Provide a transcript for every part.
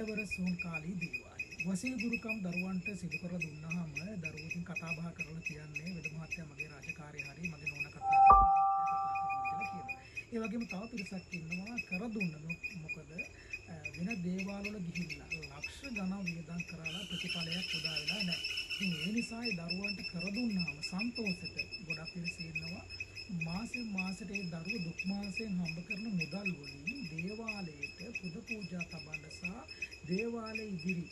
කඩවර සෝන්කාලී දේවාලය. වසීල් ගුරුකම් දරුවන්ට සිදු කර දුන්නාම දරුවෝ ඉතින් කතා බහ කරලා කියන්නේ වෙද මහත්තයා මගේ රාජකාරිය හරි මගේ නෝනා කතා කරනවා කියලා කියනවා. ඒ වගේම තව පිරිසක් ඉන්නවා කර දුන්න මොකද වෙන දේවාල වල ගිහිල්ලා ලක්ෂ ගණන් වියදම් කරලා ප්‍රතිඵලයක් උදා වෙලා නැහැ. ඉතින් ඒ නිසා ඒ දරුවන්ට කර දුන්නාම සන්තෝෂෙට ගොඩක් පිරිස ඉන්නවා. මාසෙන් මාසෙට ඒ දරුවෝ දුක් මාසෙන් හම්බ කරන මුදල් වලින් දේවාලයට පුද පූජා තබන්න සහ දේවාලයේ ඉදිරි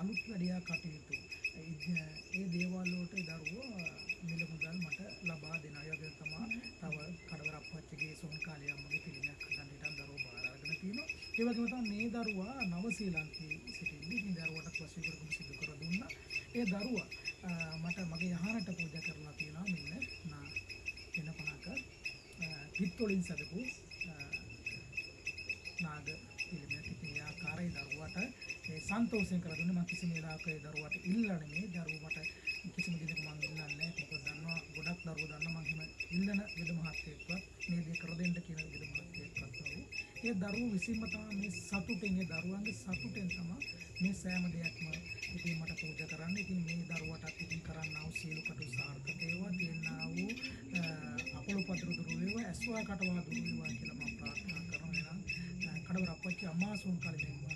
අලුත් වැඩියා කටයුතු ඒ දේවාල වලට දරුවෝ මිල මුදල් මට ලබා දෙන අය වගේ තමයි තව කඩවර අප්පච්චිගේ සෝන්කාලිය අම්මගේ පිළිමයක් හදන්න ඉතින් දරුවෝ බාර අරගෙන තියෙනවා. ඒ වගේම තමයි මේ දරුවා නව ශ්‍රී ලංකේ සිටින්නේ. ඉතින් දරුවට වශී කරගමු සිදු කර දුන්නා. ඒ දරුවා මට මගේ යහනට පූජා කරලා තියෙනවා මෙන්න වෙන පහක පිත්තොලින් සදපු නාග පිළිමයක්. ඉතින් ඒ ආකාරයේ දරුවට ඒ සන්තෝෂයෙන් කර දුන්නේ. මම කිසිම වෙලාවක ඒ දරුවට ඉල්ලන්නේ නෙමෙයි. දරුවට කිසිම දෙයක් මම ඉල්ලන්නේ නැහැ. මොකද දන්නවා ගොඩක් දරුවෝ දන්නවා මම එහෙම ඉල්ලන වෙද මහත්තයෙක්වත් මේ දේ කර දෙන්න කියන වෙද මහත්තයෙක්වත් නෙවෙයි. ඒ දරුවෝ විසින්ම තමයි මේ සතුටෙන් ඒ දරුවන්ගේ සතුටෙන් තමයි මේ සෑම දෙයක්ම ඉතින් මට පූජා කරන්න. ඉතින් මේ දරුවටත් ඉතින් කරන්නා වූ සියලු කටයුතු සාර්ථක වේවා. දෙන්නා වූ අපලු පදරු දුරු වේවා. ඇස්වා කටවා දුරු වේවා කියලා මම ප්‍රාර්ථනා කරනවා. එහෙනම් කඩවර අපච්චි අම්මා සෝන්කාලේ